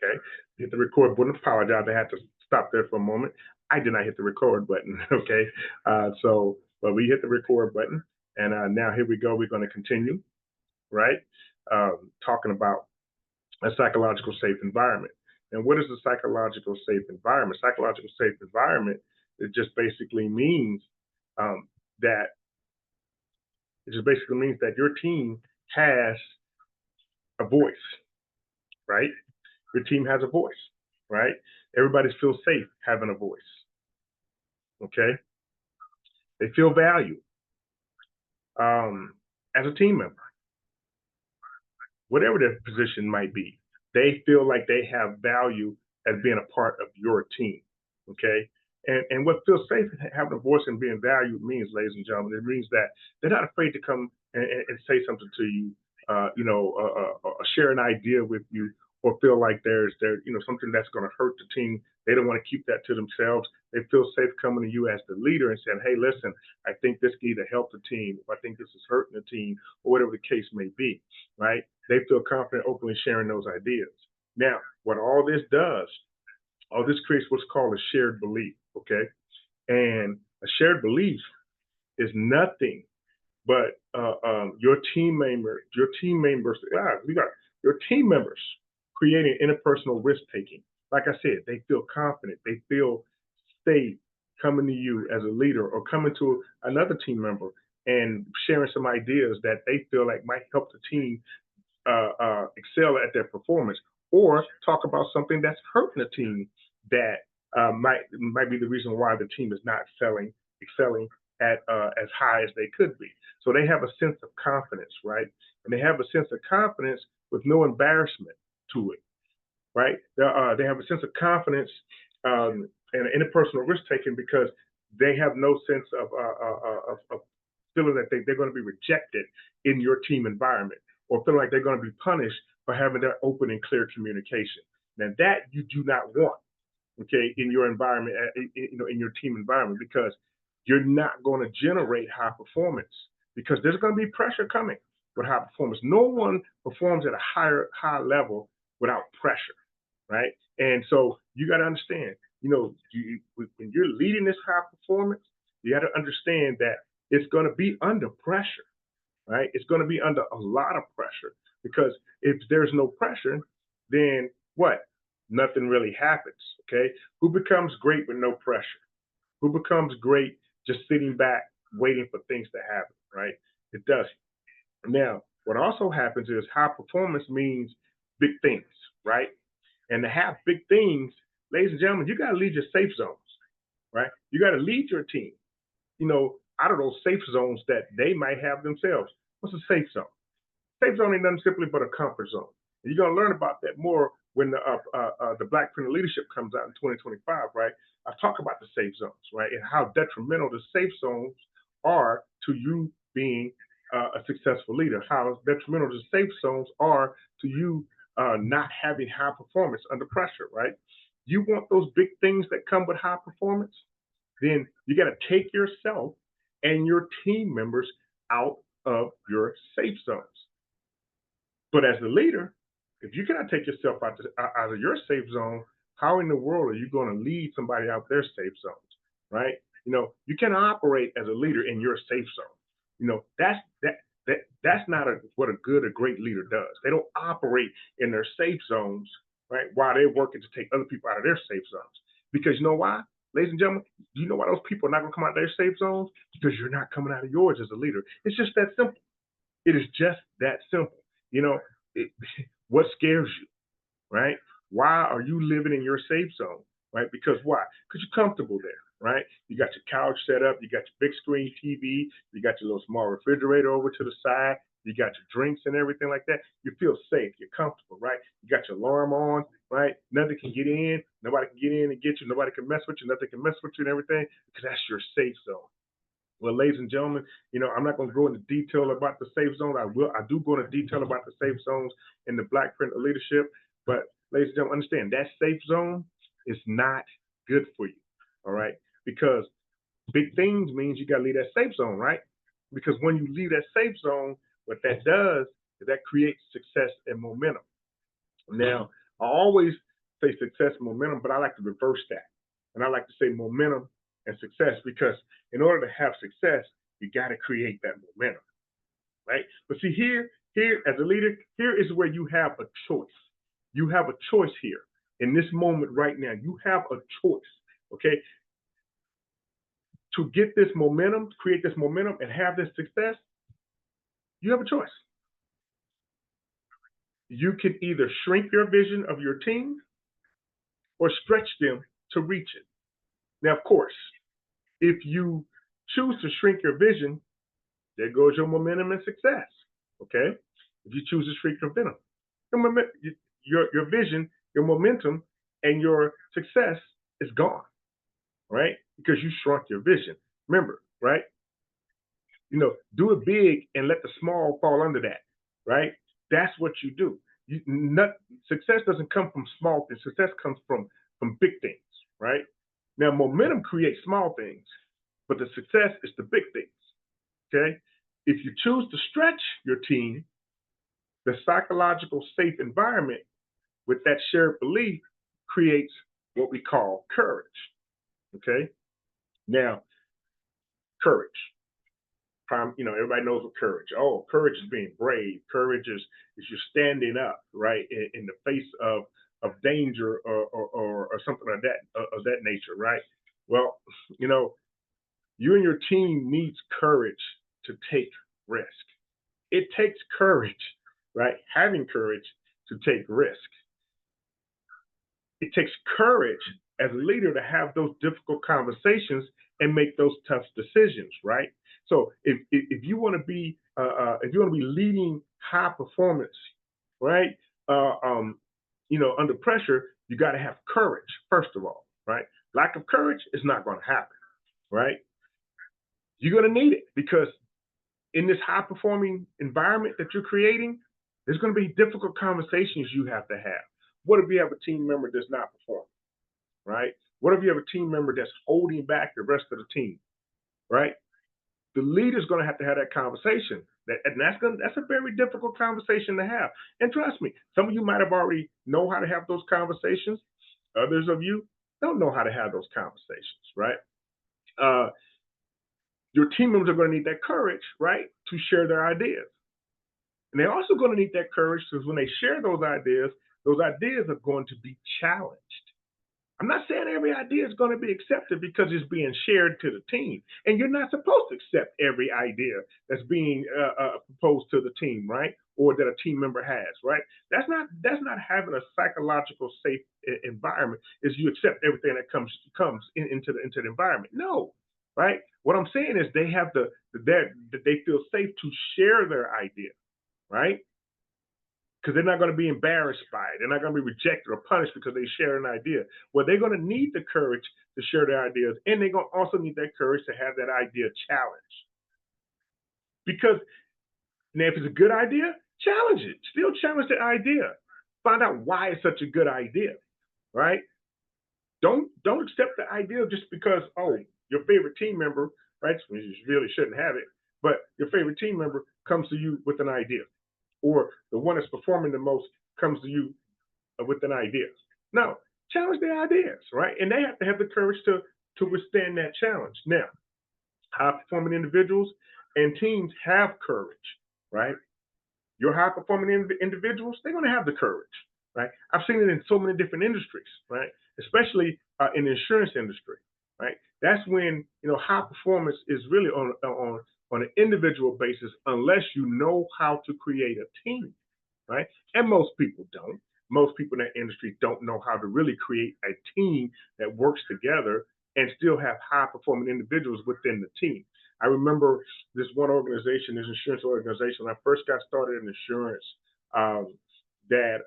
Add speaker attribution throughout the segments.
Speaker 1: Okay, hit the record button. Apologize, I had to stop there for a moment. I did not hit the record button. Okay, but we hit the record button, and now here we go. We're going to continue, right? Talking about a psychological safe environment. And what is a psychological safe environment? Psychological safe environment, it just basically means um, that your team has a voice, right? Your team has a voice, right? Everybody feels safe having a voice. Okay, they feel valued as a team member, whatever their position might be. They feel like they have value as being a part of your team. Okay, and what feels safe having a voice and being valued means, ladies and gentlemen, it means that they're not afraid to come and say something to you, share an idea with you, or feel like there's something that's going to hurt the team. They don't want to keep that to themselves. They feel safe coming to you as the leader and saying, "Hey, listen, I think this can either help the team, or I think this is hurting the team, or whatever the case may be." Right? They feel confident openly sharing those ideas. Now, what all this creates what's called a shared belief. Okay, and a shared belief is nothing but we got your team members creating interpersonal risk taking. Like I said, they feel confident, they feel safe coming to you as a leader or coming to another team member and sharing some ideas that they feel like might help the team excel at their performance, or talk about something that's hurting the team that might be the reason why the team is not excelling at as high as they could be. So they have a sense of confidence, right? And they have a sense of confidence with no embarrassment to it, right? They have a sense of confidence and interpersonal risk taking because they have no sense of feeling that they're going to be rejected in your team environment, or feeling like they're going to be punished for having that open and clear communication. Now that you do not want, okay, in your environment, in your team environment, because you're not going to generate high performance, because there's going to be pressure coming with high performance. No one performs at a high level without pressure, right? And so you got to understand, when you're leading this high performance, you got to understand that it's going to be under pressure, right? It's going to be under a lot of pressure, because if there's no pressure, then what? Nothing really happens. Okay. Who becomes great with no pressure? Who becomes great just sitting back waiting for things to happen, right? It doesn't. Now, what also happens is high performance means big things, right? And to have big things, ladies and gentlemen, you got to lead your safe zones, right? You got to lead your team, out of those safe zones that they might have themselves. What's a safe zone? Safe zone ain't nothing simply but a comfort zone. And you're going to learn about that more when the Black Print of Leadership comes out in 2025, right? I talk about the safe zones, right, and how detrimental the safe zones are to you being a successful leader. How detrimental the safe zones are to you not having high performance under pressure, right? You want those big things that come with high performance, then you got to take yourself and your team members out of your safe zones. But as the leader, if you cannot take yourself out of your safe zone, how in the world are you going to lead somebody out their safe zones, right? You can operate as a leader in your safe zone. That's not what a good or great leader does. They don't operate in their safe zones, right, while they're working to take other people out of their safe zones. Because you know why, ladies and gentlemen? Do you know why those people are not going to come out of their safe zones? Because you're not coming out of yours as a leader. It's just that simple. It is just that simple. You know, it, what scares you, right? Why are you living in your safe zone, right? Because why? Because you're comfortable there, right? You got your couch set up, you got your big screen TV, you got your little small refrigerator over to the side, you got your drinks and everything like that. You feel safe, you're comfortable, right? You got your alarm on, right? Nothing can get in, nobody can get in and get you, nobody can mess with you, nothing can mess with you and everything, because that's your safe zone. Well, ladies and gentlemen, I'm not going to go into detail about the safe zone. I do go into detail about the safe zones in the Black Print of Leadership. But ladies and gentlemen, understand that safe zone is not good for you. All right. Because big things means you got to leave that safe zone, right? Because when you leave that safe zone, what that does is that creates success and momentum. Now, I always say success and momentum, but I like to reverse that. And I like to say momentum and success because in order to have success, you got to create that momentum, right? But see, here as a leader, here is where you have a choice. You have a choice here in this moment right now. You have a choice, okay? To get this momentum, create this momentum, and have this success, you have a choice. You can either shrink your vision of your team or stretch them to reach it. Now, of course, if you choose to shrink your vision, there goes your momentum and success. Okay? If you choose to shrink your venom, your vision, your momentum, and your success is gone, right? Because you shrunk your vision. Remember, right? Do it big and let the small fall under that, right? That's what you do. Success doesn't come from small things. Success comes from big things, right? Now, momentum creates small things, but the success is the big things. Okay. If you choose to stretch your team, the psychological safe environment with that shared belief creates what we call courage. Okay. Now, courage. Everybody knows what courage. Oh, courage is being brave. Courage is you're standing up, right, in the face of danger or something like that of that nature, right? Well, you know, you and your team needs courage to take risk. It takes courage, right? Having courage to take risk. It takes courage as a leader to have those difficult conversations and make those tough decisions, right? So if you want to be leading high performance, right? Uh, um, under pressure, you got to have courage first of all, right? Lack of courage is not going to happen, right? You're going to need it because in this high performing environment that you're creating, there's going to be difficult conversations you have to have. What if you have a team member that's not performing, right? What if you have a team member that's holding back the rest of the team, right? The leader's going to have that conversation. That's a very difficult conversation to have. And trust me, some of you might have already know how to have those conversations. Others of you don't know how to have those conversations, right? Your team members are going to need that courage, right, to share their ideas. And they're also going to need that courage because when they share those ideas are going to be challenged. I'm not saying every idea is going to be accepted because it's being shared to the team. And you're not supposed to accept every idea that's being proposed to the team, right? Or that a team member has, right? That's not having a psychological safe environment. Is you accept everything that comes into the environment? No, right? What I'm saying is they have that they feel safe to share their idea, right? Because they're not going to be embarrassed by it. They're not going to be rejected or punished because they share an idea. Well, they're going to need the courage to share their ideas, and they're going to also need that courage to have that idea challenged. Because now, if it's a good idea, challenge it. Still challenge the idea. Find out why it's such a good idea, right? Don't accept the idea just because your favorite team member, right? You really shouldn't have it, but your favorite team member comes to you with an idea, or the one that's performing the most comes to you with an idea. No, challenge their ideas, right? And they have to have the courage to withstand that challenge. Now, high performing individuals and teams have courage, right? Your high performing individuals, they're going to have the courage, right? I've seen it in so many different industries, right? Especially in the insurance industry, right? That's when high performance is really on an individual basis, unless you know how to create a team, right? And most people don't. Most people in that industry don't know how to really create a team that works together and still have high performing individuals within the team. I remember this one organization, this insurance organization, when I first got started in insurance, that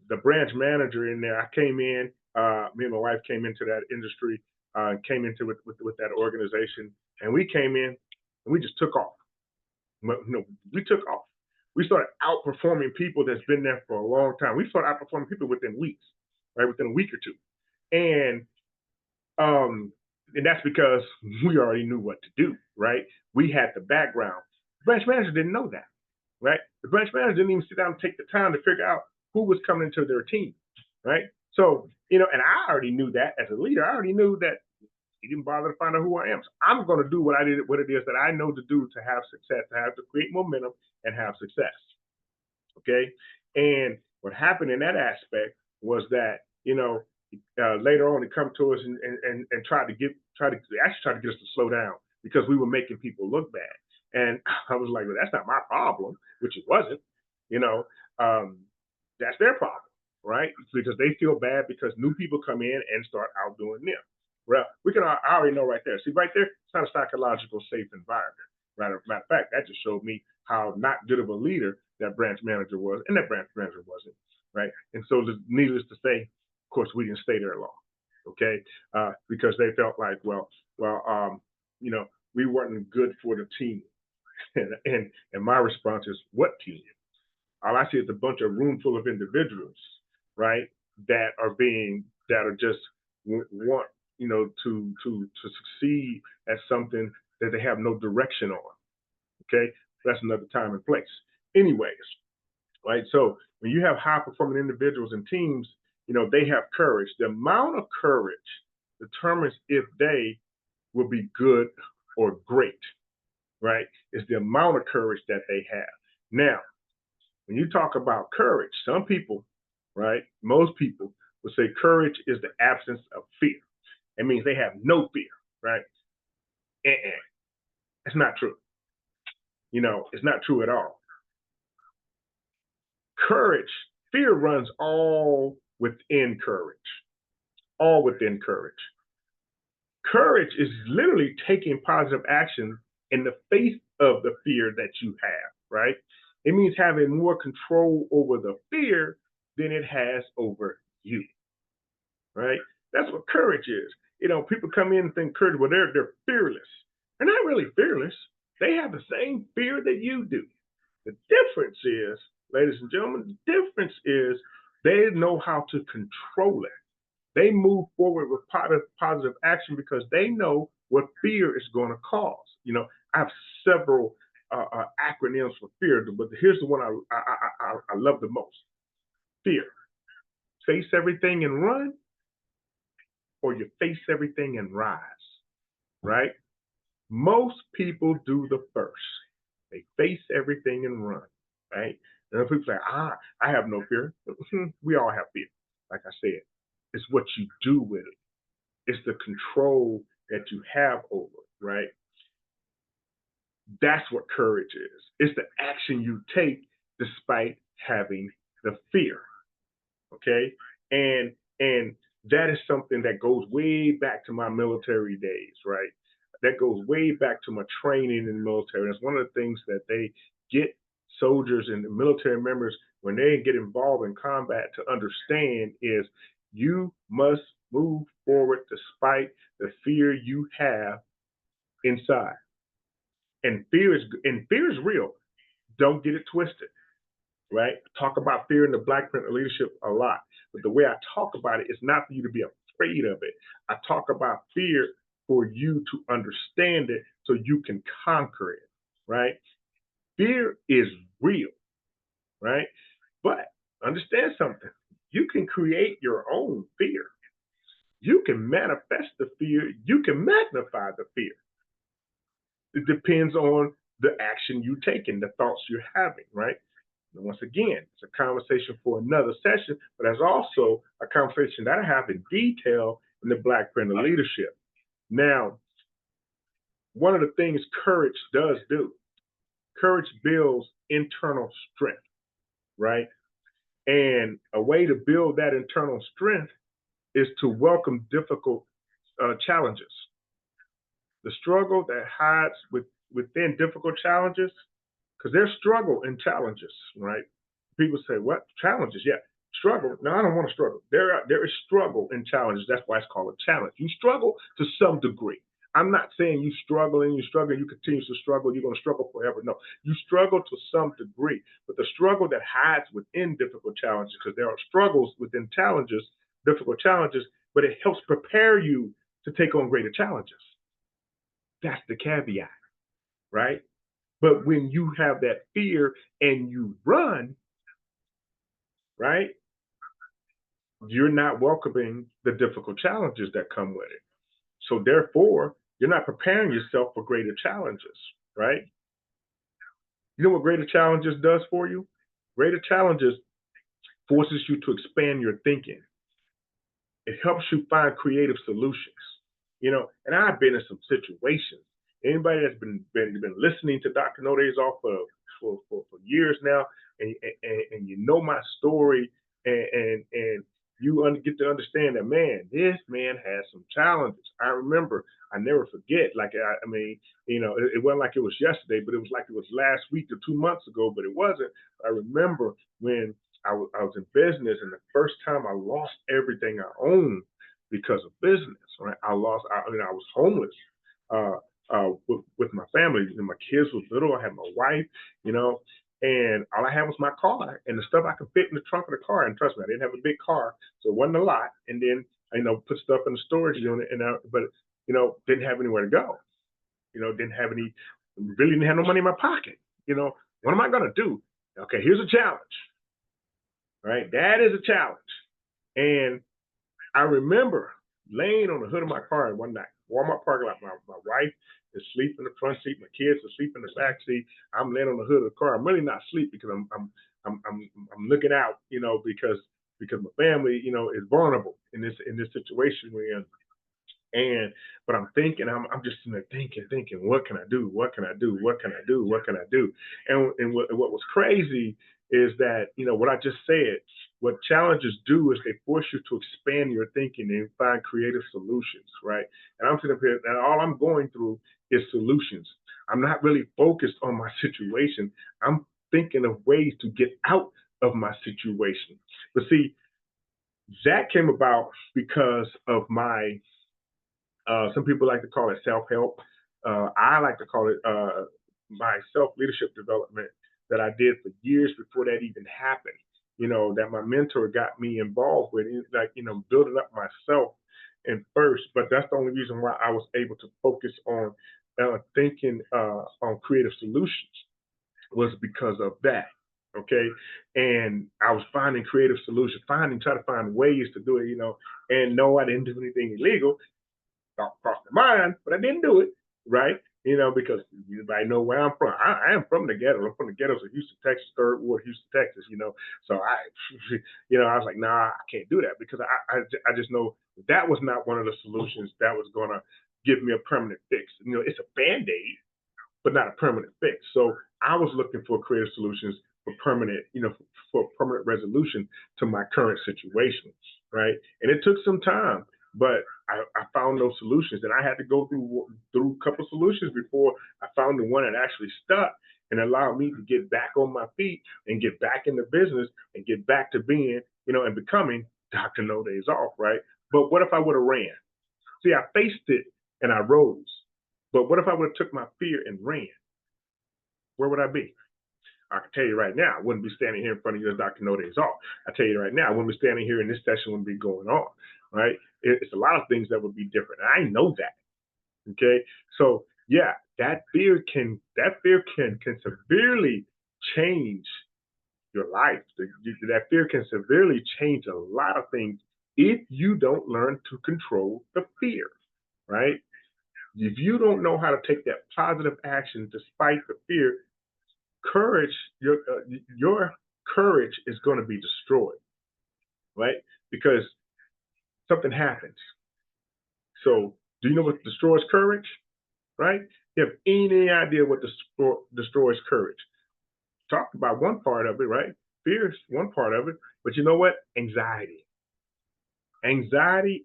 Speaker 1: the branch manager in there, I came in, me and my wife came into that industry, came into it with that organization, and we came in and we just took off. We took off. We started outperforming people that's been there for a long time. We started outperforming people within weeks, right? Within a week or two. And that's because we already knew what to do, right? We had the background. The branch manager didn't know that, right? The branch manager didn't even sit down and take the time to figure out who was coming into their team. right? So, and I already knew that as a leader. I already knew that he didn't bother to find out who I am. So I'm going to do what it is that I know to do to have success, to create momentum and have success. Okay. And what happened in that aspect was that, later on, he come to us and try to get us to slow down because we were making people look bad. And I was like, well, that's not my problem, which it wasn't. You know, um, that's their problem, right? Because they feel bad because new people come in and start outdoing them. Well, I already know right there. See, right there, it's not a psychological safe environment. Matter of fact, that just showed me how not good of a leader that branch manager was, and that branch manager wasn't, right? And so, needless to say, of course, we didn't stay there long, okay? Because they felt like, you know, we weren't good for the team, and my response is, what team? All I see is a bunch of room full of individuals, right? That are just want to succeed at something that they have no direction on. Okay, that's another time and place. Anyways, right? So when you have high performing individuals and teams, they have courage. The amount of courage determines if they will be good or great, right? It's the amount of courage that they have. Now, when you talk about courage, some people, right, most people would say courage is the absence of fear. It means they have no fear, right? Uh-uh. It's not true. It's not true at all. Courage, fear runs all within courage. Courage is literally taking positive action in the face of the fear that you have, right? It means having more control over the fear than it has over you, right? That's what courage is. People come in and think courage, well, they're fearless. They're not really fearless. They have the same fear that you do. The difference is, ladies and gentlemen, the difference is they know how to control it. They move forward with positive action because they know what fear is going to cause. I have several acronyms for fear, but here's the one I love the most: fear. Face everything and run, or you face everything and rise. Right? Most people do the first. They face everything and run. Right? And people say, I have no fear. We all have fear. Like I said, it's what you do with it. It's the control that you have over it, right? That's what courage is. It's the action you take despite having the fear. Okay? And that is something that goes way back to my military days, right? That goes way back to my training in the military. And it's one of the things that they get soldiers and the military members when they get involved in combat to understand is you must move forward despite the fear you have inside. And fear is real. Don't get it twisted, right? Talk about fear in the Black Print of Leadership a lot. But the way I talk about it is not for you to be afraid of it. I talk about fear for you to understand it so you can conquer it, right? Fear is real, right? But understand something. You can create your own fear. You can manifest the fear. You can magnify the fear. It depends on the action you take and the thoughts you're having, right? And once again, it's a conversation for another session, but there's also a conversation that I have in detail in the Black Print of Leadership. Now, one of the things courage does do, courage builds internal strength, right? And a way to build that internal strength is to welcome difficult challenges. The struggle that hides within difficult challenges, because there's struggle in challenges, right? People say, "What challenges?" Yeah, struggle. No, I don't want to struggle. There is struggle in challenges. That's why it's called a challenge. You struggle to some degree. I'm not saying you struggle and you continue to struggle, you're going to struggle forever. No, you struggle to some degree, but the struggle that hides within difficult challenges, because there are struggles within challenges, difficult challenges, but it helps prepare you to take on greater challenges. That's the caveat, right? But when you have that fear and you run, right? you're not welcoming the difficult challenges that come with it. So therefore, you're not preparing yourself for greater challenges, right? You know what greater challenges does for you? Greater challenges forces you to expand your thinking. It helps you find creative solutions. And I've been in some situations. Anybody that's been listening to Dr. No Days Off for years now, and you know my story, and you get to understand that, man, this man has some challenges. I remember, I never forget. Like I mean, it wasn't like it was yesterday, but it was like it was last week or 2 months ago, but it wasn't. I remember when I was in business, and the first time I lost everything I owned because of business. Right, I was homeless with my family. My kids was little. I had my wife, you know, and all I had was my car and the stuff I could fit in the trunk of the car. And trust me, I didn't have a big car, so it wasn't a lot. And then put stuff in the storage unit, but didn't have anywhere to go. Didn't have any, really didn't have no money in my pocket. What am I gonna do? Okay, here's a challenge. Right, that is a challenge. And I remember laying on the hood of my car one night, Walmart parking lot. My wife is asleep in the front seat. My kids are asleep in the back seat. I'm laying on the hood of the car. I'm really not asleep because I'm looking out, because my family, is vulnerable in this situation we're in. But I'm thinking, I'm just thinking, what can I do? What can I do? What can I do? What can I do? And what was crazy is that, what I just said, what challenges do is they force you to expand your thinking and find creative solutions, right? And I'm sitting up here, and all I'm going through is solutions. I'm not really focused on my situation. I'm thinking of ways to get out of my situation. But see, that came about because of my some people like to call it self help. I like to call it my self leadership development that I did for years before that even happened. That my mentor got me involved with, like, building up myself and first. But that's the only reason why I was able to focus on thinking on creative solutions, was because of that. Okay. And I was finding creative solutions, trying to find ways to do it, and no, I didn't do anything illegal. Thought crossed my mind, but I didn't do it, right? Because everybody know where I'm from. I am from the ghetto. I'm from the ghettos of Houston, Texas, Third Ward, Houston, Texas. So I was like, nah, I can't do that, because I just know that was not one of the solutions that was gonna give me a permanent fix. It's a band aid, but not a permanent fix. So I was looking for creative solutions for permanent, for permanent resolution to my current situation, right? And it took some time, but I found those solutions, and I had to go through a couple solutions before I found the one that actually stuck and allowed me to get back on my feet and get back in the business and get back to being, and becoming Dr. No Days Off, right? But what if I would have ran? See, I faced it and I rose. But what if I would have took my fear and ran? Where would I be? I can tell you right now, I wouldn't be standing here in front of you as Dr. No Days Off. I tell you right now, I wouldn't be standing here, and this session wouldn't be going on, right? It's a lot of things that would be different. And I know that. Okay. So yeah, that fear can severely change your life. That fear can severely change a lot of things if you don't learn to control the fear, right? If you don't know how to take that positive action despite the fear, courage, your courage is going to be destroyed, right? Because something happens. So, do you know what destroys courage? Right? You have any idea what destroys courage? Talk about one part of it, right? Fear is one part of it, but you know what? Anxiety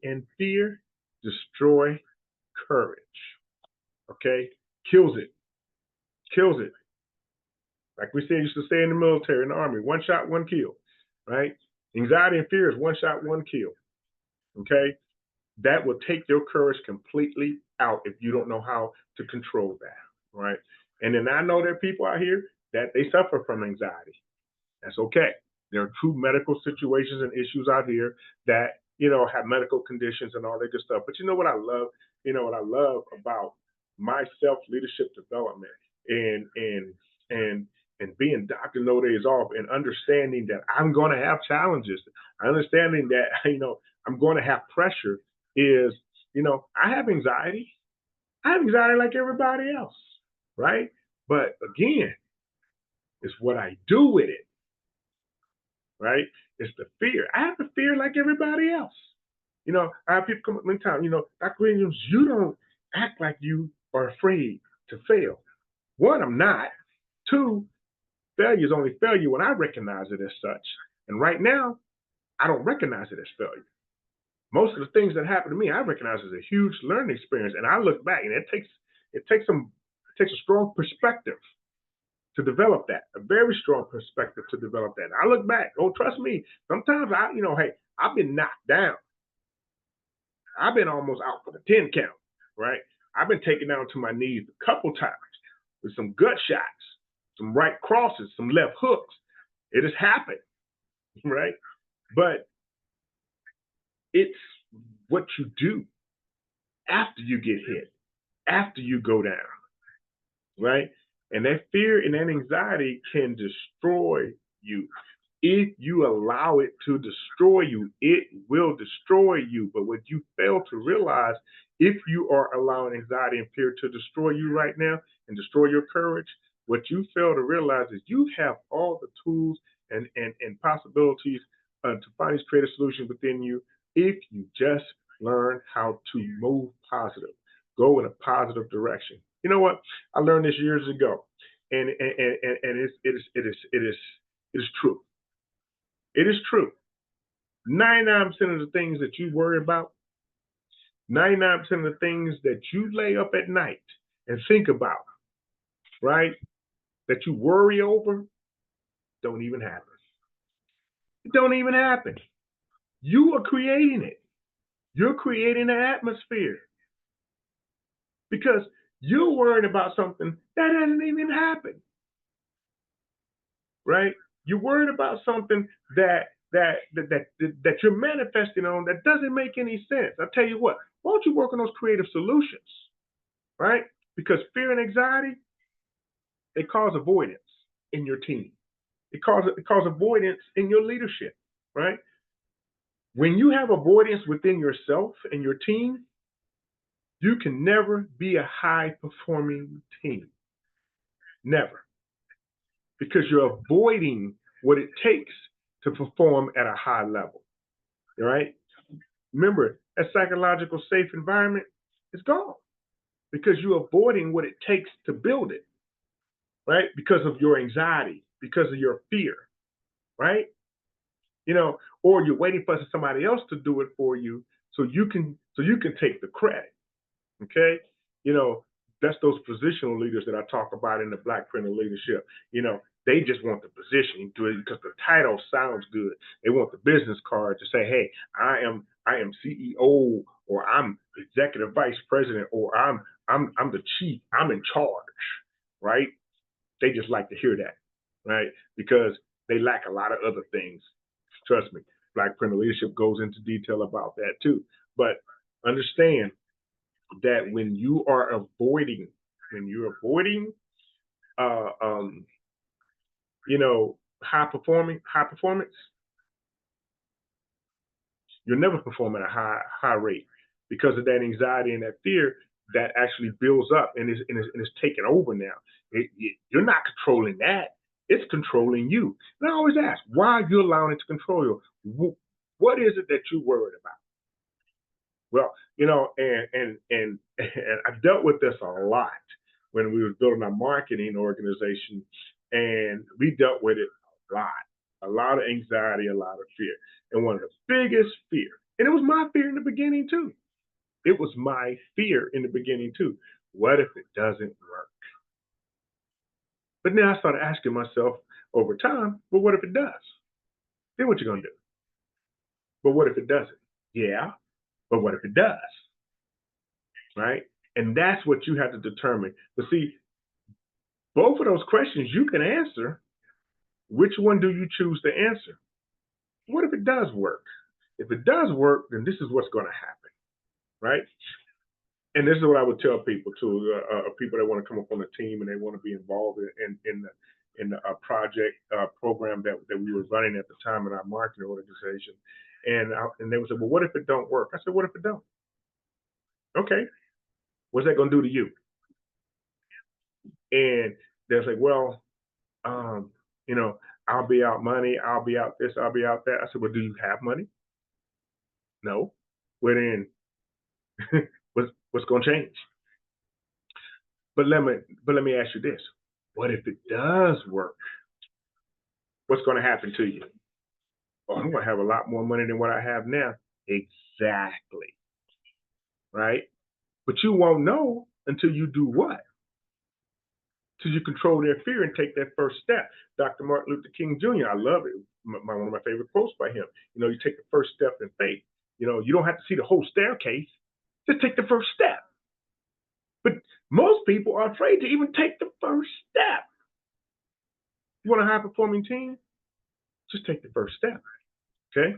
Speaker 1: and fear destroy courage. Okay, kills it, kills it. Like we said, used to say in the military, in the army, one shot, one kill, right? Anxiety and fear is one shot, one kill. Okay, that will take your courage completely out if you don't know how to control that, right? And then I know there are people out here that they suffer from anxiety. That's okay. There are true medical situations and issues out here that, have medical conditions and all that good stuff. But you know what I love? What I love about my self leadership development and being Dr. No Days Off, and understanding that I'm going to have challenges. Understanding that, I'm going to have pressure is, I have anxiety. I have anxiety like everybody else, right? But again, it's what I do with it, right? It's the fear. I have the fear like everybody else. I have people come up many times, Dr. Williams, you don't act like you are afraid to fail. One, I'm not. Two, failure is only failure when I recognize it as such. And right now, I don't recognize it as failure. Most of the things that happen to me, I recognize as a huge learning experience. And I look back, and it takes a strong perspective to develop that, a very strong perspective to develop that. And I look back, oh, trust me, sometimes hey, I've been knocked down. I've been almost out for the 10 count, right? I've been taken down to my knees a couple times with some gut shots, some right crosses, some left hooks. It has happened, right? But it's what you do after you get hit, after you go down, right? And that fear and that anxiety can destroy you. If you allow it to destroy you, it will destroy you. But what you fail to realize, if you are allowing anxiety and fear to destroy you right now and destroy your courage, what you fail to realize is you have all the tools and possibilities to find these creative solutions within you if you just learn how to move positive, go in a positive direction. You know what? I learned this years ago, and it is true. It is true. 99% of the things that you worry about, 99% of the things that you lay up at night and think about, right, that you worry over, don't even happen. It don't even happen. You are creating it. You're creating an atmosphere because you're worried about something that hasn't even happened, right? You're worried about something that you're manifesting on that doesn't make any sense. I tell you what, why don't you work on those creative solutions, right? Because fear and anxiety, they cause avoidance in your team. It cause avoidance in your leadership, right? When you have avoidance within yourself and your team, you can never be a high performing team. Never. Because you're avoiding what it takes to perform at a high level. All right. Remember, that psychological safe environment is gone because you're avoiding what it takes to build it, right? Because of your anxiety, because of your fear, right? Or you're waiting for somebody else to do it for you so you can take the credit. Okay. You know, that's those positional leaders that I talk about in the Blackpreneur leadership. They just want the position to it because the title sounds good. They want the business card to say, "Hey, I am CEO, or I'm executive vice president, or I'm the chief. I'm in charge." Right? They just like to hear that, right? Because they lack a lot of other things. Trust me, Blackpreneur leadership goes into detail about that too. But understand that when you're avoiding uh, um, high performance, you'll never perform at a high rate because of that anxiety and that fear that actually builds up and is taking over now. You're not controlling that; it's controlling you. And I always ask, why are you allowing it to control you? What is it that you're worried about? Well, and I dealt with this a lot when we were building our marketing organization, and we dealt with it a lot of anxiety, a lot of fear, and one of the biggest fear, and it was my fear in the beginning too. It was my fear in the beginning too. What if it doesn't work? But now I started asking myself over time, well, what if it does? Then what you gonna do? But what if it doesn't? Yeah, but what if it does? Right? And that's what you have to determine. But see, both of those questions you can answer. Which one do you choose to answer? What if it does work? If it does work, then this is what's going to happen, right? And this is what I would tell people too, people that want to come up on the team and they want to be involved in a project program that we were running at the time in our marketing organization. And they would say, well, what if it don't work? I said, what if it don't? Okay, what's that going to do to you? And they're like, well, um, you know, I'll be out money, I'll be out this, I'll be out that. I said, well, do you have money? No. Well, then what's going to change? But let me but let me ask you this: what if it does work? What's going to happen to you? Oh, I'm going to have a lot more money than what I have now. Exactly, right? But you won't know until you do what? Till you control their fear and take that first step. Dr. Martin Luther King Jr. I love it. One of my favorite quotes by him. You know, you take the first step in faith. You know, you don't have to see the whole staircase. Just take the first step. But most people are afraid to even take the first step. You want a high performing team? Just take the first step. Okay.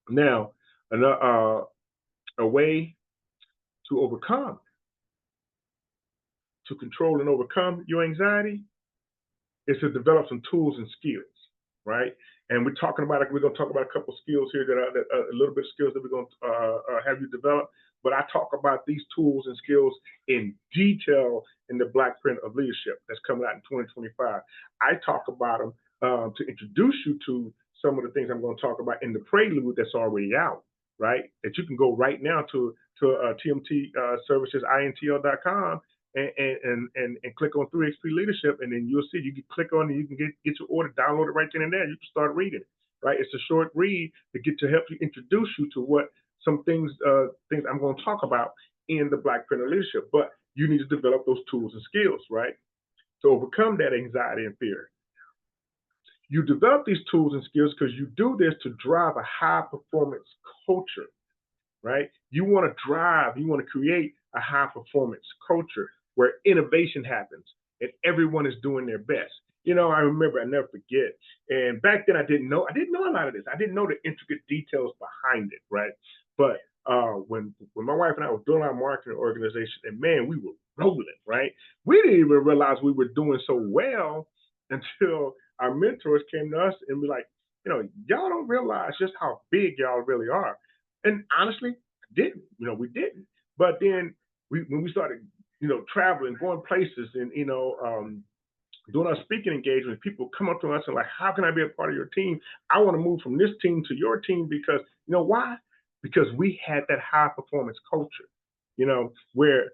Speaker 1: Now, a way to overcome, to control and overcome your anxiety is to develop some tools and skills, right? And we're talking about it. We're going to talk about a couple of skills here a little bit of skills that we're going to have you develop. But I talk about these tools and skills in detail in the Black Print of Leadership that's coming out in 2025. I talk about them to introduce you to some of the things I'm going to talk about in the prelude that's already out, right? That you can go right now to TMT services, intl.com and click on 3XP Leadership, and then you'll see you can click on it, you can get your order, download it right then and there. You can start reading it, right? It's a short read to help you introduce you to what some things I'm going to talk about in the Black Print of Leadership. But you need to develop those tools and skills, right? To overcome that anxiety and fear. You develop these tools and skills because you do this to drive a high performance culture, right? You want to create a high performance culture where innovation happens and everyone is doing their best. You know, I remember, I never forget. And back then I didn't know a lot of this. I didn't know the intricate details behind it, right? But when my wife and I were building our marketing organization, and man, we were rolling, right? We didn't even realize we were doing so well until our mentors came to us and be like, you know, y'all don't realize just how big y'all really are. And honestly, we didn't. But then when we started, traveling, going places, and doing our speaking engagements, people come up to us and like, how can I be a part of your team? I want to move from this team to your team because you know why? Because we had that high performance culture, where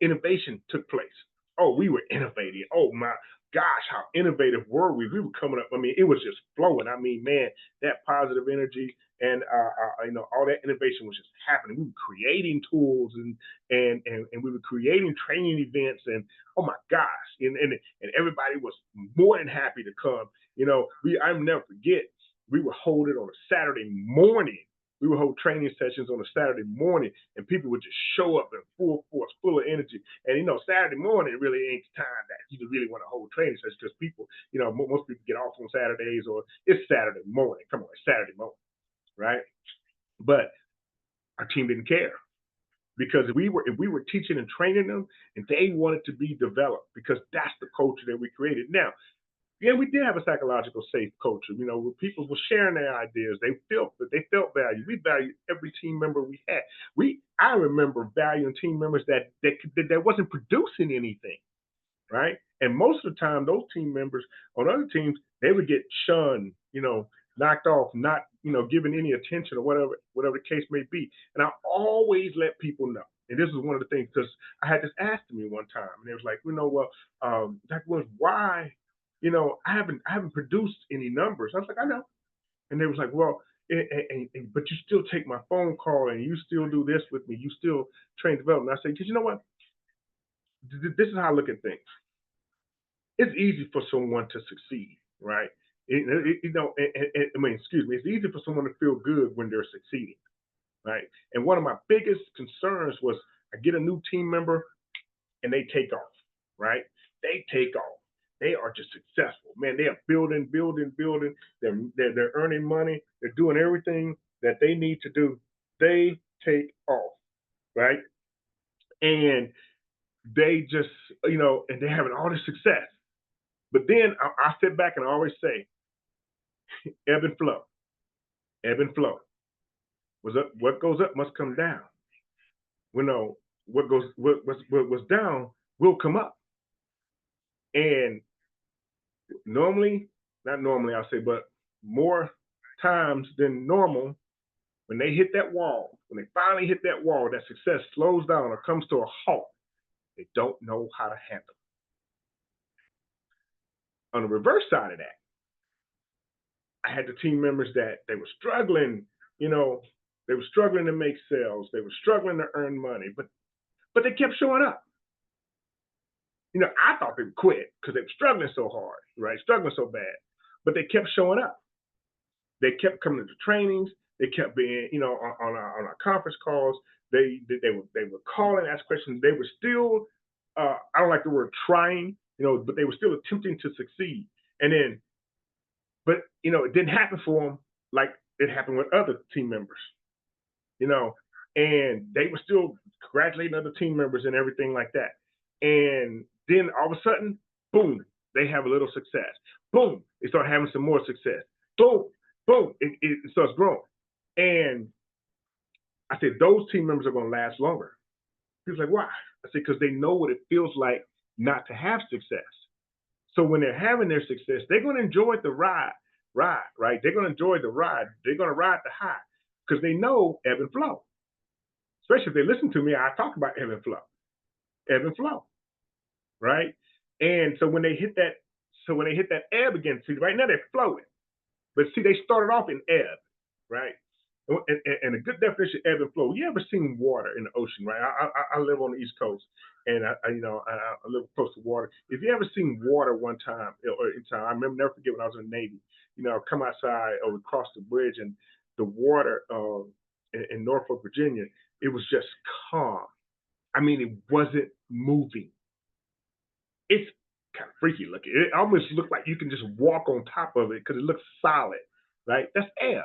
Speaker 1: innovation took place. Oh, we were innovating. Oh my gosh, how innovative were we? We were coming up. I mean, it was just flowing. I mean, man, that positive energy and all that innovation was just happening. We were creating tools and we were creating training events and oh my gosh, and everybody was more than happy to come. I'll never forget. We were holding on a Saturday morning. We would hold training sessions on a Saturday morning, and people would just show up in full force, full of energy. And Saturday morning really ain't the time that you really want to hold training sessions because people, most people get off on Saturdays or it's Saturday morning. Come on, it's Saturday morning, right? But our team didn't care because if we were teaching and training them, and they wanted to be developed because that's the culture that we created. Now, yeah, we did have a psychological safe culture. Where people were sharing their ideas. They felt valued. We valued every team member we had. I remember valuing team members that wasn't producing anything, right? And most of the time, those team members on other teams, they would get shunned, knocked off, not given any attention or whatever the case may be. And I always let people know. And this is one of the things because I had this asked to me one time, and it was like, Dr. Williams, why? I haven't produced any numbers. I was like, I know. And they was like, well, but you still take my phone call and you still do this with me. You still train development. I say, because you know what? This is how I look at things. It's easy for someone to succeed, right? Excuse me. It's easy for someone to feel good when they're succeeding, right? And one of my biggest concerns was I get a new team member and they take off, right? They take off. They are just successful, man. They are building. They're earning money. They're doing everything that they need to do. They take off, right? And they just, and they're having all this success. But then I sit back and I always say, ebb and flow, ebb and flow. What goes up must come down. You know, what's down will come up. And normally, not normally, I'll say, but more times than normal, when they hit that wall, when they finally hit that wall, that success slows down or comes to a halt, they don't know how to handle it. On the reverse side of that, I had the team members that they were struggling, you know, they were struggling to make sales, they were struggling to earn money, but they kept showing up. You know, I thought they would quit because they were struggling so hard, right? Struggling so bad. But they kept showing up. They kept coming to trainings. They kept being, you know, on our conference calls. They were calling, ask questions. They were still, I don't like the word trying, you know, but they were still attempting to succeed. And then, but you know, it didn't happen for them like it happened with other team members, you know, and they were still congratulating other team members and everything like that. And then all of a sudden, boom, they have a little success. Boom, they start having some more success. Boom, boom, it starts growing. And I said, those team members are going to last longer. He was like, why? I said, because they know what it feels like not to have success. So when they're having their success, they're going to enjoy the ride, right? They're going to enjoy the ride. They're going to ride the high because they know ebb and flow. Especially if they listen to me, I talk about ebb and flow, right? And so when they hit that ebb again, see, right now they're flowing, but see, they started off in ebb, right? And a good definition of ebb and flow. You ever seen water in the ocean, right? I live on the East Coast, and I live close to water. If you ever seen water one time or in time, I remember never forget when I was in the Navy. You know, come outside or cross the bridge, and the water in Norfolk, Virginia, it was just calm. I mean, it wasn't moving. It's kind of freaky looking. It almost looked like you can just walk on top of it because it looks solid, right? That's ebb.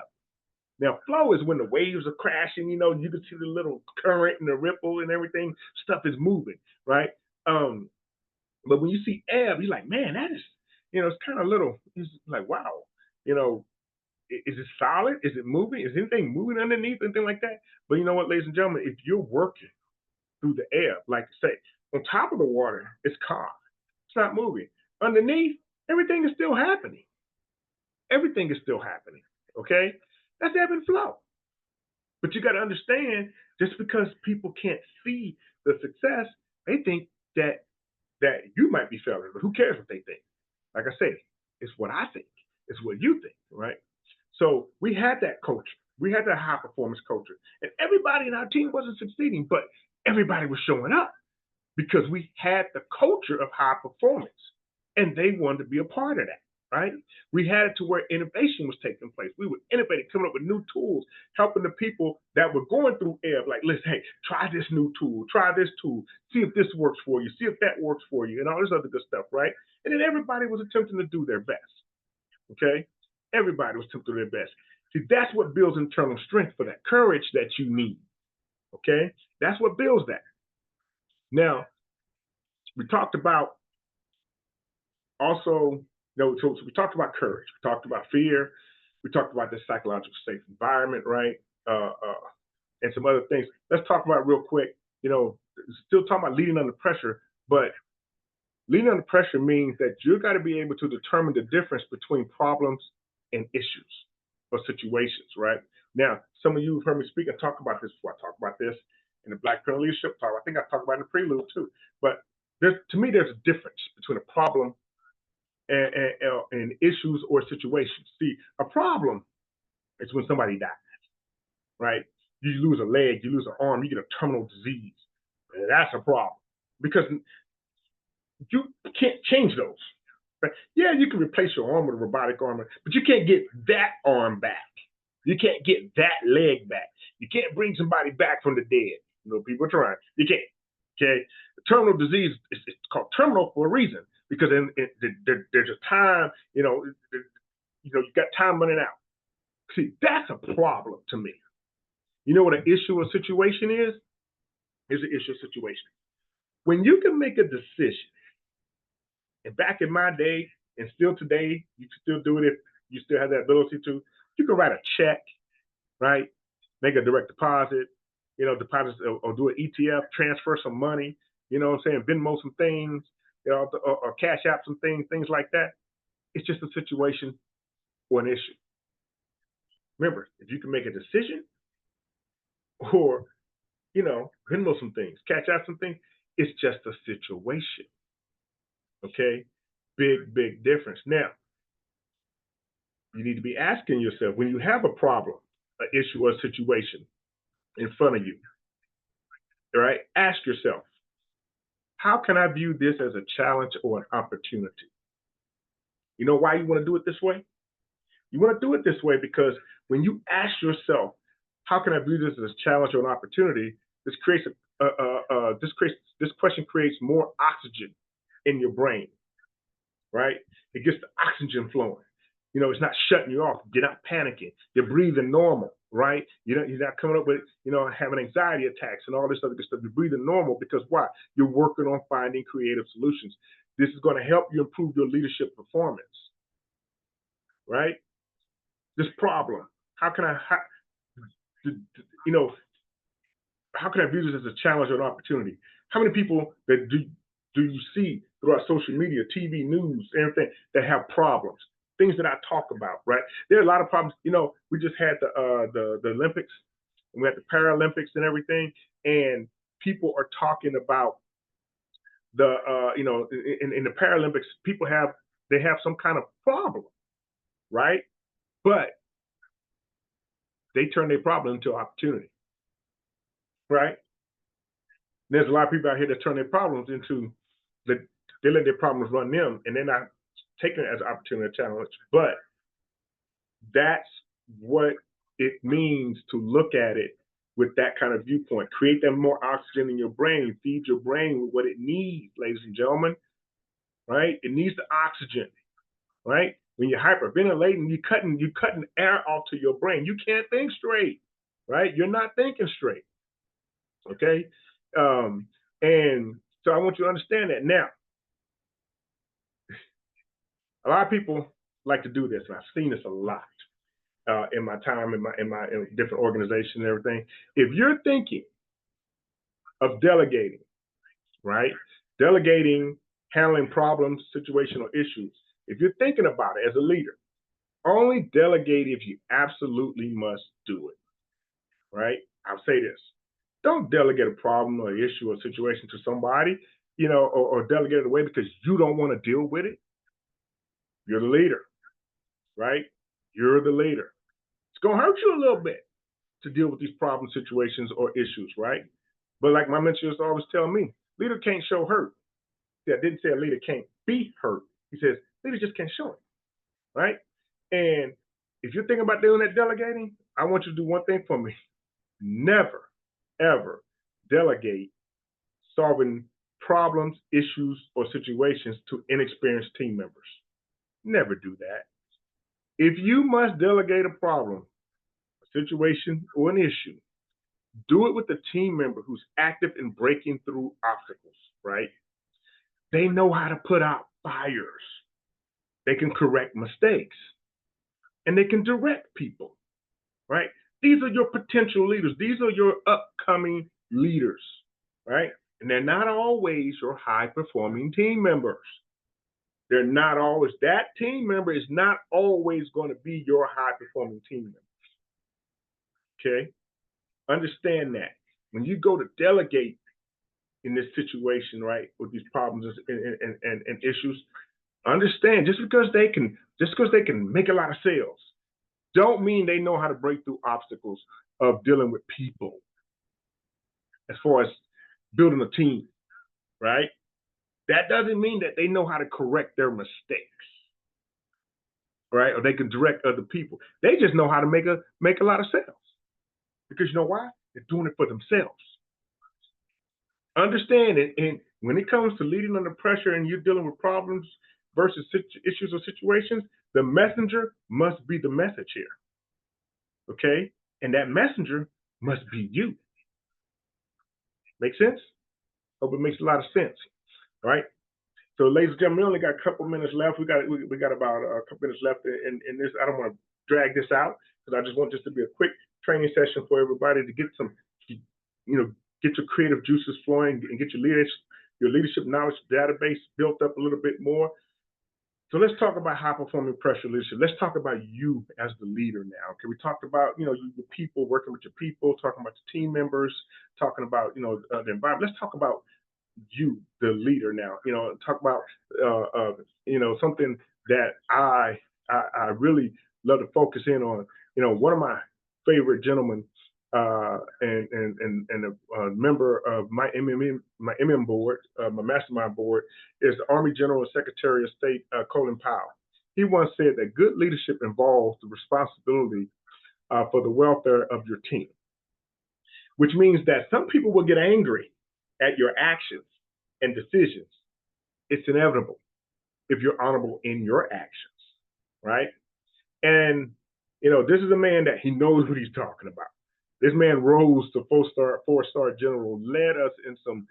Speaker 1: Now, flow is when the waves are crashing. You know, you can see the little current and the ripple and everything. Stuff is moving, right? Um, but when you see ebb, you're like, man, that is, you know, it's kind of little. It's like, wow, you know, is it solid? Is it moving? Is anything moving underneath? Anything like that? But you know what, ladies and gentlemen, if you're working through the ebb, like I say, on top of the water, it's calm. It's not moving. Underneath, everything is still happening. Everything is still happening. Okay? That's ebb and flow. But you got to understand, just because people can't see the success, they think that you might be failing. But who cares what they think? Like I say, it's what I think. It's what you think, right? So we had that culture. We had that high performance culture. And everybody in our team wasn't succeeding, but everybody was showing up because we had the culture of high performance and they wanted to be a part of that, right? We had it to where innovation was taking place. We were innovating, coming up with new tools, helping the people that were going through ebb, like, listen, hey, try this new tool, try this tool, see if this works for you, see if that works for you, and all this other good stuff, right? And then everybody was attempting to do their best, okay? Everybody was attempting to do their best. See, that's what builds internal strength for that courage that you need, okay? That's what builds that. Now, we talked about also, so we talked about courage, we talked about fear, we talked about the psychological safe environment, right? And some other things. Let's talk about real quick. You know, still talking about leading under pressure, but leading under pressure means that you got to be able to determine the difference between problems and issues or situations, right? Now, some of you have heard me speak and talk about this before. I talk about this in the Black Parent Leadership Talk. I think I talked about it in the prelude too. But to me, there's a difference between a problem and issues or situations. See, a problem is when somebody dies, right? You lose a leg, you lose an arm, you get a terminal disease. That's a problem because you can't change those. Right? Yeah, you can replace your arm with a robotic arm, but you can't get that arm back. You can't get that leg back. You can't bring somebody back from the dead. You know, people are trying. You can't. Okay, terminal disease is called terminal for a reason because there's a time. You got time running out. See, that's a problem to me. You know what an issue or situation is? Is an issue or situation when you can make a decision. And back in my day, and still today, you can still do it if you still have that ability to. You can write a check, right? Make a direct deposit, deposit or do an ETF, transfer some money, you know what I'm saying? Venmo some things, or cash app some things like that. It's just a situation or an issue. Remember, if you can make a decision or, Venmo some things, cash out some things, it's just a situation. Okay? Big difference. Now, you need to be asking yourself when you have a problem, an issue, or a situation in front of you, all right? Ask yourself, how can I view this as a challenge or an opportunity? You know why you want to do it this way? You want to do it this way because when you ask yourself, how can I view this as a challenge or an opportunity? This creates this question creates more oxygen in your brain, right? It gets the oxygen flowing. It's not shutting you off. You're not panicking. You're breathing normal, right? You're not coming up with, having anxiety attacks and all this other good stuff. You're breathing normal because why? You're working on finding creative solutions. This is going to help you improve your leadership performance, right? This problem. How can I, you know, how can I view this as a challenge or an opportunity? How many people that do you see throughout social media, TV, news, everything that have problems? Things that I talk about, right? There are a lot of problems. We just had the Olympics, and we had the Paralympics and everything, and people are talking about the in the Paralympics, they have some kind of problem, right? But they turn their problem into opportunity, right? There's a lot of people out here that turn their problems into they let their problems run them, and they're not taking it as an opportunity or challenge. But that's what it means to look at it with that kind of viewpoint. Create that more oxygen in your brain. Feed your brain with what it needs, ladies and gentlemen. Right? It needs the oxygen. Right? When you're hyperventilating, you're cutting air off to your brain. You can't think straight. Right? You're not thinking straight. Okay? And so I want you to understand that. Now, a lot of people like to do this, and I've seen this a lot in my time in different organizations and everything. If you're thinking of delegating, right? Delegating, handling problems, situational issues. If you're thinking about it as a leader, only delegate if you absolutely must do it, right? I'll say this. Don't delegate a problem or issue or situation to somebody, or delegate it away because you don't want to deal with it. You're the leader, right? You're the leader. It's going to hurt you a little bit to deal with these problem situations or issues, right? But like my mentor used to always tell me, leader can't show hurt. See, I didn't say a leader can't be hurt. He says, leader just can't show it, right? And if you're thinking about doing that delegating, I want you to do one thing for me. Never, ever delegate solving problems, issues, or situations to inexperienced team members. Never do that. If you must delegate a problem, a situation, or an issue, do it with a team member who's active in breaking through obstacles, right? They know how to put out fires. They can correct mistakes. And they can direct people, right? These are your potential leaders. These are your upcoming leaders, right? And they're not always your high-performing team members. They're not always, that team member is not always going to be your high-performing team member. Okay? Understand that. When you go to delegate in this situation, right, with these problems and issues, understand just because they can make a lot of sales, don't mean they know how to break through obstacles of dealing with people as far as building a team, right? That doesn't mean that they know how to correct their mistakes, right? Or they can direct other people. They just know how to make a lot of sales. Because you know why? They're doing it for themselves. Understand it, and when it comes to leading under pressure and you're dealing with problems versus issues or situations, the messenger must be the message here. Okay? And that messenger must be you. Make sense? Hope it makes a lot of sense. All right? So, ladies and gentlemen, we only got a couple minutes left. We got about a couple minutes left in this. I don't want to drag this out because I just want this to be a quick training session for everybody to get some, get your creative juices flowing and get your leadership knowledge database built up a little bit more. So let's talk about high performing pressure leadership. Let's talk about you as the leader now. Okay, we talked about your people, working with your people, talking about your team members, talking about the environment. Let's talk about you, the leader now. Talk about something that I really love to focus in on. One of my favorite gentlemen and a member of my board, my mastermind board, is the Army General and Secretary of State Colin Powell. He once said that good leadership involves the responsibility for the welfare of your team, which means that some people will get angry at your actions and decisions. It's inevitable if you're honorable in your actions, right? And this is a man that he knows what he's talking about. This man rose to four-star general, led us in some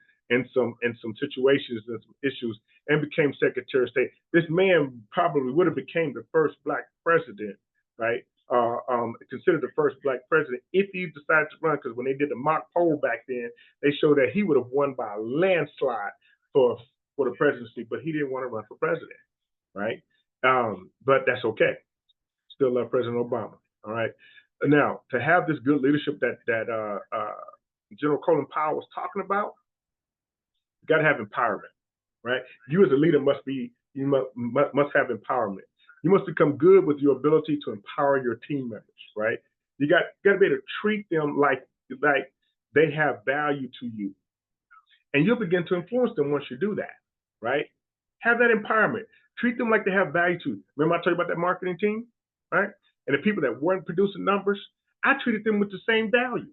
Speaker 1: situations and some issues, and became Secretary of State. This man probably would have became the first black president, right? Considered the first black president if he decided to run, because when they did the mock poll back then, they showed that he would have won by a landslide for the presidency, but he didn't want to run for president, right? But that's okay. Still love President Obama. All right. Now, to have this good leadership that General Colin Powell was talking about, you got to have empowerment, right? You as a leader must have empowerment. You must become good with your ability to empower your team members, right? You got to be able to treat them like they have value to you, and you'll begin to influence them once you do that, right? Have that empowerment. Treat them like they have value to you. Remember I told you about that marketing team, right? And the people that weren't producing numbers, I treated them with the same value.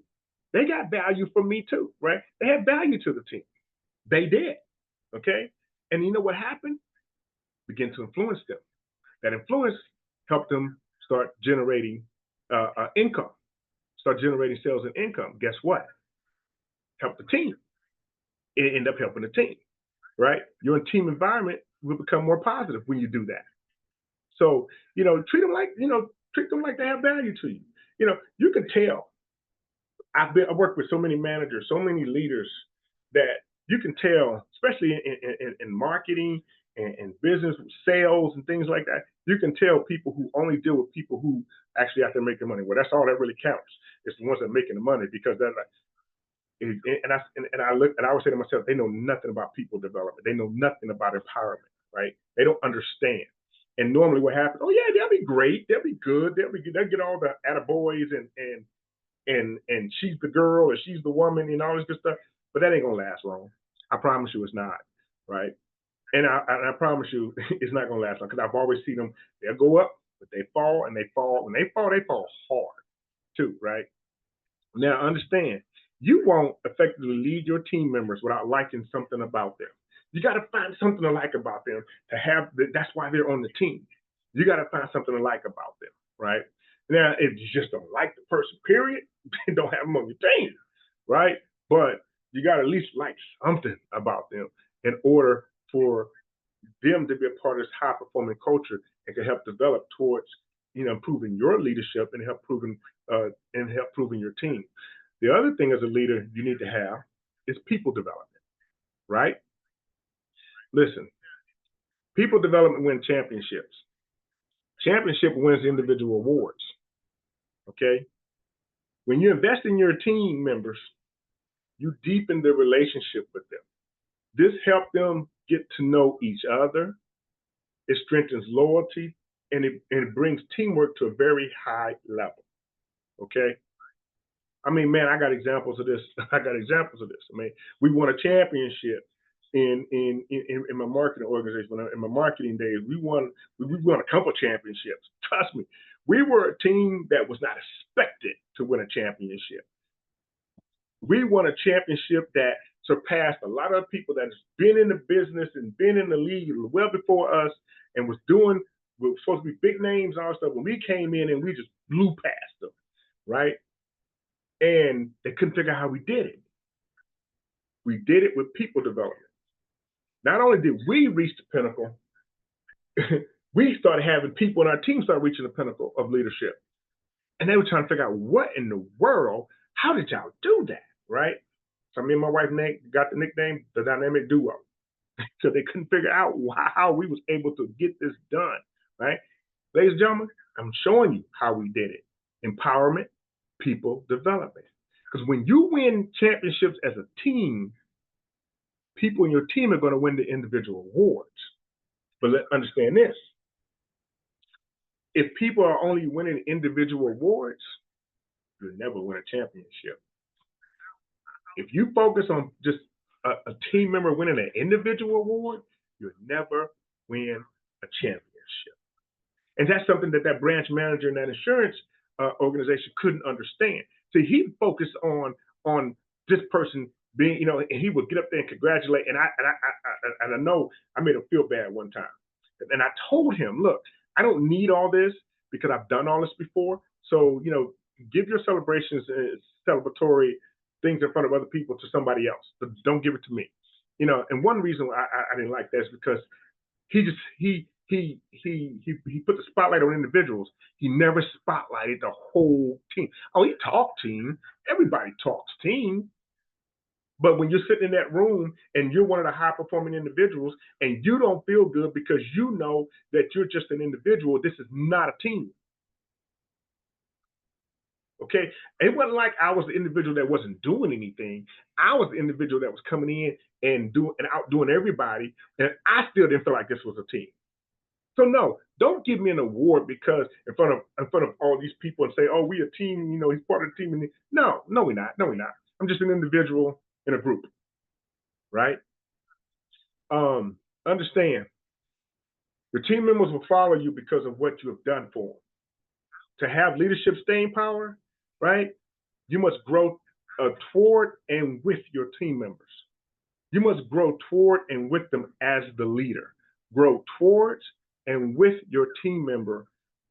Speaker 1: They got value from me too, right? They had value to the team. They did, okay? And you know what happened? Begin to influence them. That influence helped them start generating income, start generating sales and income. Guess what? Help the team. It ended up helping the team, right? Your team environment will become more positive when you do that. So, treat them like they have value to you. You can tell. I worked with so many managers, so many leaders that you can tell, especially in marketing and business sales and things like that. You can tell people who only deal with people who actually out there making money. Well, that's all that really counts. It's the ones that are making the money, because they're like, and I would say to myself, they know nothing about people development. They know nothing about empowerment, right? They don't understand. And normally what happens? Oh yeah, they'll be great. They'll be good. They'll get all the attaboys and she's the girl or she's the woman and all this good stuff. But that ain't gonna last long. I promise you, it's not, right? And I promise you, it's not gonna last long, because I've always seen them. They'll go up, but they fall and they fall. When they fall hard too, right? Now understand, you won't effectively lead your team members without liking something about them. You got to find something to like about them to have. That's why they're on the team. You got to find something to like about them, right? Now, if you just don't like the person, period, don't have them on your team, right? But you got to at least like something about them in order for them to be a part of this high performing culture and can help develop towards improving your leadership and help proving your team. The other thing as a leader you need to have is people development, right? Listen, people development win championships. Championship wins individual awards. Okay? When you invest in your team members, you deepen the relationship with them. This helps them get to know each other. It strengthens loyalty, and it brings teamwork to a very high level. Okay? I mean, man, I got examples of this. I mean, we won a championship in my marketing organization. In my marketing days, we won a couple championships. Trust me, we were a team that was not expected to win a championship. We won a championship that surpassed a lot of people that has been in the business and been in the league well before us and was supposed to be big names and all stuff. When we came in and we just blew past them, right? And they couldn't figure out how we did it. We did it with people development. Not only did we reach the pinnacle, we started having people in our team start reaching the pinnacle of leadership. And they were trying to figure out what in the world, how did y'all do that? Right? So me and my wife got the nickname the Dynamic Duo. Because they couldn't figure out how we was able to get this done. Right? Ladies and gentlemen, I'm showing you how we did it. Empowerment, people development. Because when you win championships as a team, people in your team are going to win the individual awards. But understand this. If people are only winning individual awards, you'll never win a championship. If you focus on just a team member winning an individual award, you'll never win a championship. And that's something that branch manager in that insurance organization couldn't understand. So he focused on this person being, and he would get up there and congratulate. And I know I made him feel bad one time. And I told him, look, I don't need all this because I've done all this before. So, give your celebrations and celebratory things in front of other people to somebody else, but don't give it to me. And one reason I didn't like that is because he put the spotlight on individuals. He never spotlighted the whole team. Oh, he talked team. Everybody talks team. But when you're sitting in that room and you're one of the high performing individuals and you don't feel good because you know that you're just an individual, this is not a team. Okay. It wasn't like I was the individual that wasn't doing anything. I was the individual that was coming in and outdoing everybody. And I still didn't feel like this was a team. So no, don't give me an award because in front of all these people and say, oh, we a team, he's part of the team. No, we're not. No, we're not. I'm just an individual in a group. Right? Understand, your team members will follow you because of what you have done for them. To have leadership staying power, right? You must grow toward and with your team members. You must grow toward and with them as the leader. Grow towards and with your team member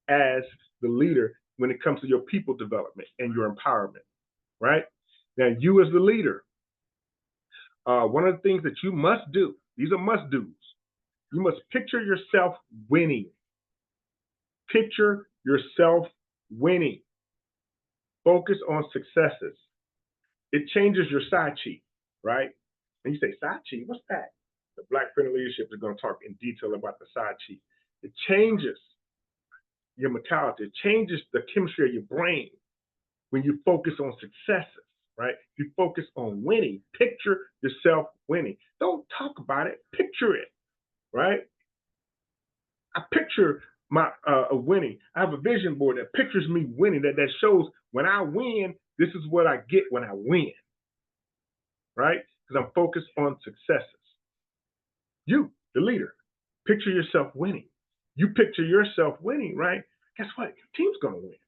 Speaker 1: as the leader when it comes to your people development and your empowerment, right? Now, you as the leader, one of the things that you must do, these are must do's. You must picture yourself winning. Picture yourself winning. Focus on successes. It changes your side chief, right? And you say, side chief, what's that? The Black Friendly Leadership is going to talk in detail about the side chief. It changes your mentality. It changes the chemistry of your brain when you focus on successes, right? You focus on winning. Picture yourself winning. Don't talk about it. Picture it, right? I picture my winning. I have a vision board that pictures me winning, that shows when I win, this is what I get when I win, right? Because I'm focused on successes. You, the leader, picture yourself winning. You picture yourself winning, right? Guess what? Your team's going to win.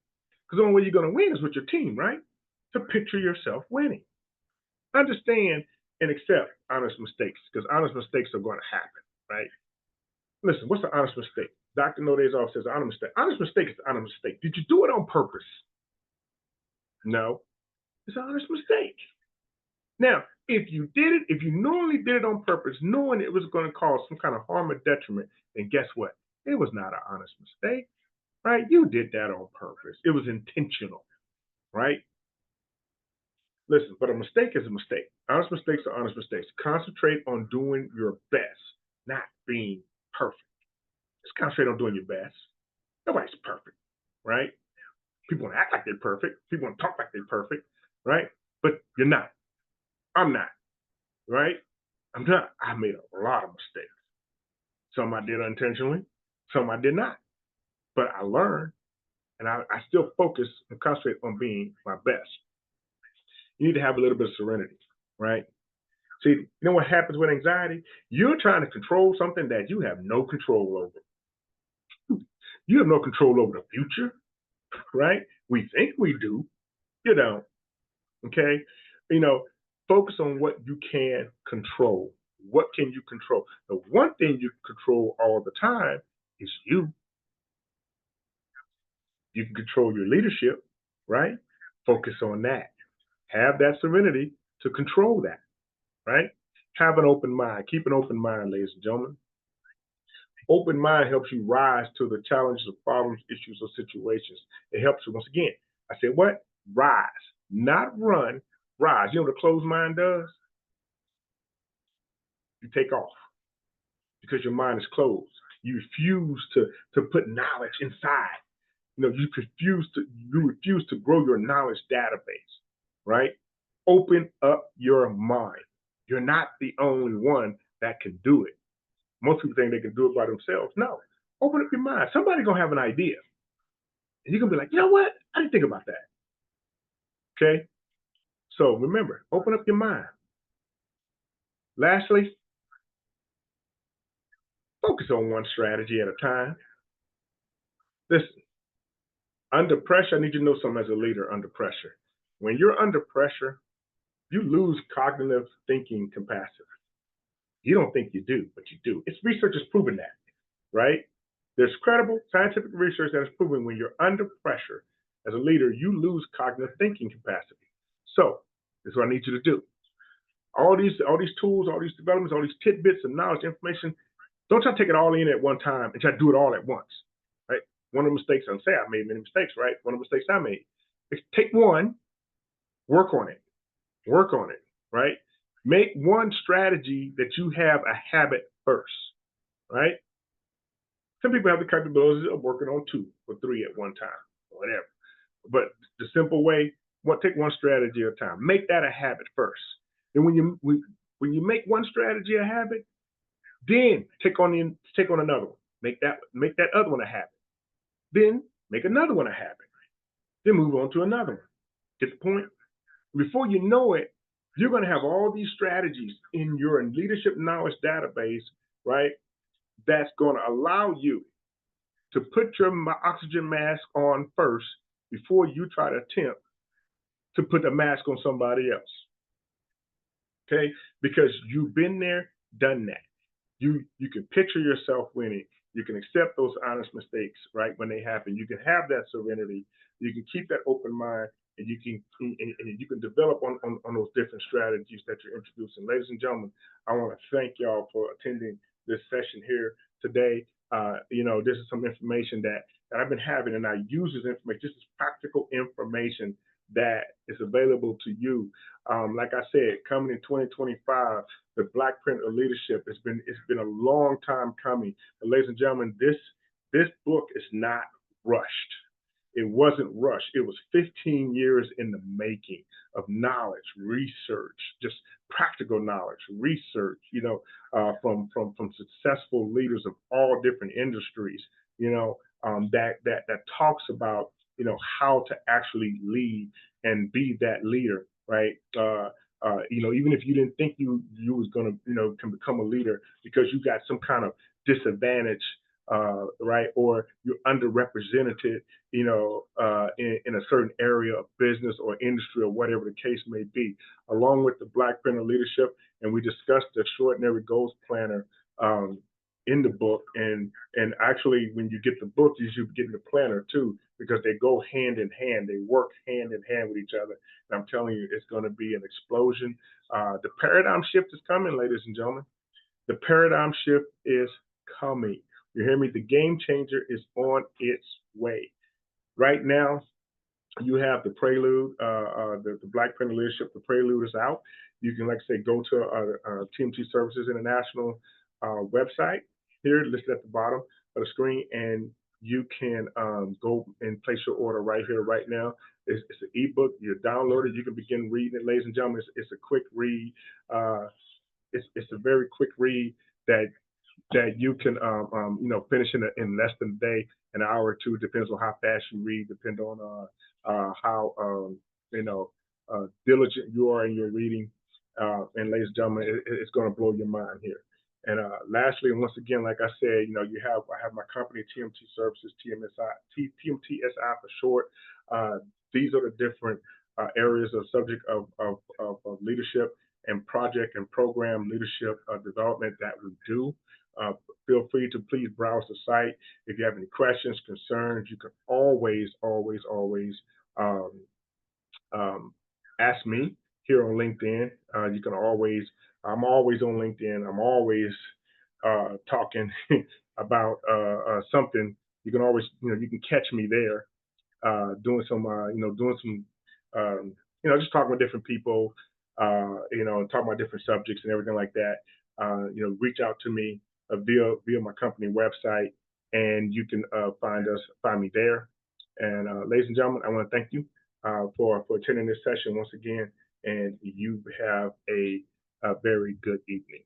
Speaker 1: Because the only way you're going to win is with your team, right? To picture yourself winning. Understand and accept honest mistakes, because honest mistakes are going to happen, right? Listen, what's an honest mistake? Dr. Node's office says honest mistake. Honest mistake is an honest mistake. Did you do it on purpose? No. It's an honest mistake. Now, if you did it, if you normally did it on purpose, knowing it was going to cause some kind of harm or detriment, then guess what? It was not an honest mistake, right? You did that on purpose. It was intentional, right? Listen, but a mistake is a mistake. Honest mistakes are honest mistakes. Concentrate on doing your best, not being perfect. Just concentrate on doing your best. Nobody's perfect, right? People want to act like they're perfect. People want to talk like they're perfect, right? But you're not. I'm not, right? I'm not. I made a lot of mistakes. Some I did unintentionally, some I did not. But I learned, and I still focus and concentrate on being my best. You need to have a little bit of serenity, right? See, you know what happens with anxiety? You're trying to control something that you have no control over. You have no control over the future, right? We think we do, you don't. Okay? Focus on what you can control. What can you control? The one thing you control all the time is you. You can control your leadership, right? Focus on that. Have that serenity to control that, right? Have an open mind. Keep an open mind, ladies and gentlemen. Open mind helps you rise to the challenges of problems, issues, or situations. It helps you, once again, I said what? Rise, not run, rise. You know what a closed mind does? You take off because your mind is closed. You refuse to put knowledge inside. You refuse to grow your knowledge database, right? Open up your mind. You're not the only one that can do it. Most people think they can do it by themselves. No. Open up your mind. Somebody's gonna have an idea. And you're gonna be like, you know what? I didn't think about that. Okay? So remember, open up your mind. Lastly, focus on one strategy at a time. Listen, under pressure, I need you to know something as a leader under pressure. When you're under pressure, you lose cognitive thinking capacity. You don't think you do, but you do. It's research has proven that, right? There's credible scientific research that has proven when you're under pressure as a leader, you lose cognitive thinking capacity. So this is what I need you to do. All these tools, all these developments, all these tidbits of knowledge, information. Don't try to take it all in at one time and try to do it all at once, right? One of the mistakes I say I made many mistakes, right? One of the mistakes I made is take one, work on it, work on it, right? Make one strategy that you have a habit first, right? Some people have the capability of working on two or three at one time, or whatever. But the simple way, take one strategy at a time. Make that a habit first. And when you make one strategy a habit, then take on another one. Make that other one a habit. Then make another one a habit. Then move on to another one. Get the point? Before you know it, you're going to have all these strategies in your leadership knowledge database, right? That's going to allow you to put your oxygen mask on first before you try to attempt to put a mask on somebody else. Okay? Because you've been there, done that. You can picture yourself winning. You can accept those honest mistakes, right, when they happen. You can have that serenity. You can keep that open mind, and you can develop on those different strategies that you're introducing. Ladies and gentlemen, I want to thank y'all for attending this session here today. This is some information that I've been having, and I use this information. This is practical information that is available to you. Like I said, coming in 2025, the Black Print of Leadership. It's been a long time coming. But ladies and gentlemen, this book is not rushed. It wasn't rushed. It was 15 years in the making of knowledge, research, just practical knowledge, research. From successful leaders of all different industries. That talks about how to actually lead and be that leader, right? Even if you didn't think you was gonna can become a leader because you got some kind of disadvantage, right, or you're underrepresented, in a certain area of business or industry or whatever the case may be. Along with the Black Print of Leadership, and we discussed the Extraordinary Goals Planner. In the book, and actually when you get the book you should get the planner too, because they go hand in hand, they work hand in hand with each other, and I'm telling you it's going to be an explosion. The paradigm shift is coming, ladies and gentlemen. The paradigm shift is coming. You hear me? The game changer is on its way. Right now you have the Prelude, the Black Print of Leadership. The Prelude is out. You can, like I say, go to TMT Services International website here listed at the bottom of the screen, and you can go and place your order right here, right now. It's an ebook. You download it. You can begin reading it, ladies and gentlemen. It's a quick read. It's a very quick read that you can finish in less than a day, an hour or two. Depends on how fast you read. Depends on how diligent you are in your reading. And ladies and gentlemen, it's going to blow your mind here. And lastly, and once again, like I said, I have my company, TMT Services, TMTSI for short. These are the different areas of subject of leadership and project and program leadership development that we do. Feel free to please browse the site. If you have any questions, concerns, you can always ask me. here on LinkedIn. You can always, I'm always on LinkedIn. I'm always talking about something. You can always, you can catch me there doing some, doing some, just talking with different people, talking about different subjects and everything like that. Reach out to me via my company website, and you can find me there. And ladies and gentlemen, I want to thank you for attending this session once again, and you have a very good evening.